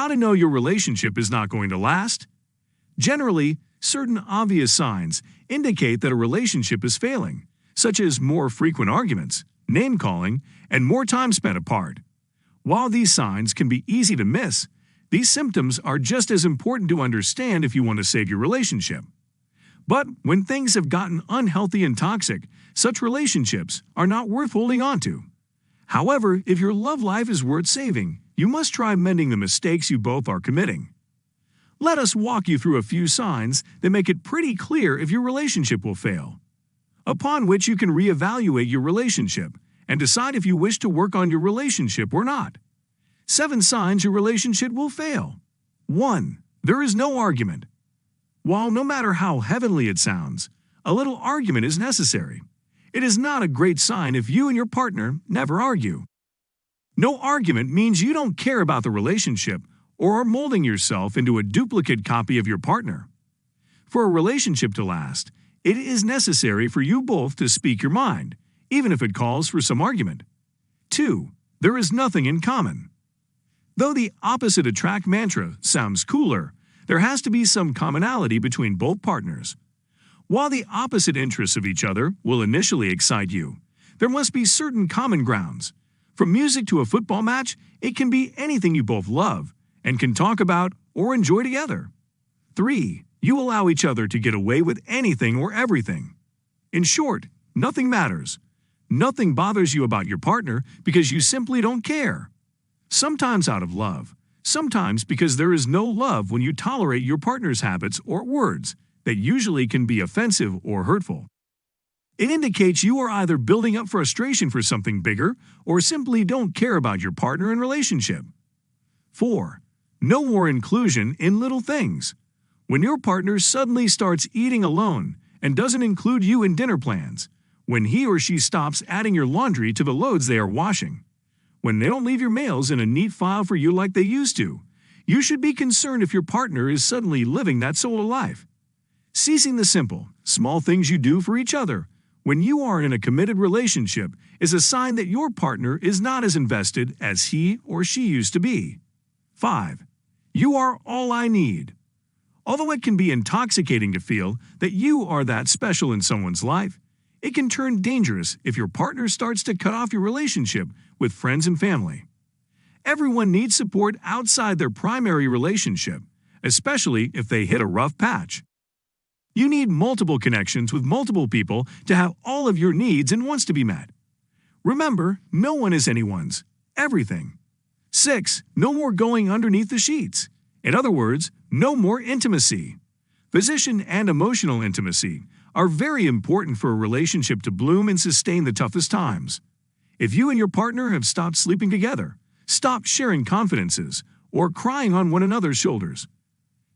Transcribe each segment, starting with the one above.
How to know your relationship is not going to last? Generally, certain obvious signs indicate that a relationship is failing, such as more frequent arguments, name-calling, and more time spent apart. While these signs can be easy to miss, these symptoms are just as important to understand if you want to save your relationship. But when things have gotten unhealthy and toxic, such relationships are not worth holding on to. However, if your love life is worth saving, you must try mending the mistakes you both are committing. Let us walk you through a few signs that make it pretty clear if your relationship will fail, upon which you can reevaluate your relationship and decide if you wish to work on your relationship or not. 7 signs your relationship will fail. 1. There is no argument. While no matter how heavenly it sounds, a little argument is necessary. It is not a great sign if you and your partner never argue. No argument means you don't care about the relationship or are molding yourself into a duplicate copy of your partner. For a relationship to last, it is necessary for you both to speak your mind, even if it calls for some argument. 2. There is nothing in common. Though the opposite attract mantra sounds cooler, there has to be some commonality between both partners. While the opposite interests of each other will initially excite you, there must be certain common grounds. From music to a football match, it can be anything you both love and can talk about or enjoy together. 3. You allow each other to get away with anything or everything. In short, nothing matters. Nothing bothers you about your partner because you simply don't care. Sometimes out of love, sometimes because there is no love when you tolerate your partner's habits or words that usually can be offensive or hurtful. It indicates you are either building up frustration for something bigger or simply don't care about your partner and relationship. 4. No more inclusion in little things. When your partner suddenly starts eating alone and doesn't include you in dinner plans, when he or she stops adding your laundry to the loads they are washing, when they don't leave your mails in a neat file for you like they used to, you should be concerned if your partner is suddenly living that solo life. Seizing the simple, small things you do for each other when you are in a committed relationship is a sign that your partner is not as invested as he or she used to be. 5. You are all I need. Although it can be intoxicating to feel that you are that special in someone's life, it can turn dangerous if your partner starts to cut off your relationship with friends and family. Everyone needs support outside their primary relationship, especially if they hit a rough patch. You need multiple connections with multiple people to have all of your needs and wants to be met. Remember, no one is anyone's, everything. 6. No more going underneath the sheets. In other words, no more intimacy. Physical and emotional intimacy are very important for a relationship to bloom and sustain the toughest times. If you and your partner have stopped sleeping together, stopped sharing confidences, or crying on one another's shoulders,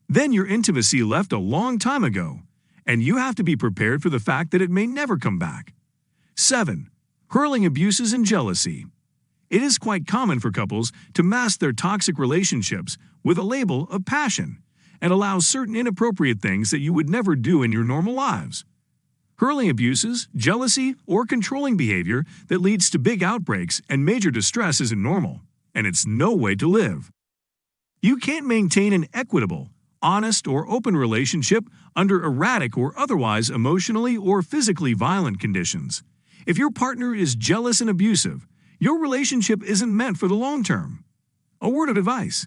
then your intimacy left a long time ago, and you have to be prepared for the fact that it may never come back. 7. Hurling abuses and jealousy. It is quite common for couples to mask their toxic relationships with a label of passion and allow certain inappropriate things that you would never do in your normal lives. Hurling abuses, jealousy, or controlling behavior that leads to big outbreaks and major distress isn't normal, and it's no way to live. You can't maintain an equitable, honest, or open relationship under erratic or otherwise emotionally or physically violent conditions. If your partner is jealous and abusive, your relationship isn't meant for the long term. A word of advice: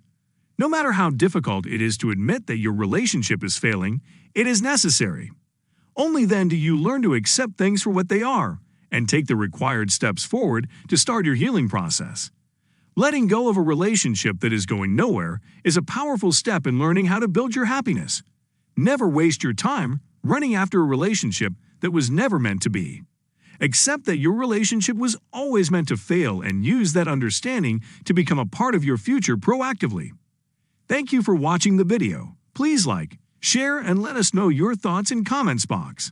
no matter how difficult it is to admit that your relationship is failing, it is necessary. Only then do you learn to accept things for what they are and take the required steps forward to start your healing process. Letting go of a relationship that is going nowhere is a powerful step in learning how to build your happiness. Never waste your time running after a relationship that was never meant to be. Accept that your relationship was always meant to fail and use that understanding to become a part of your future proactively. Thank you for watching the video. Please like, share, and let us know your thoughts in comments box.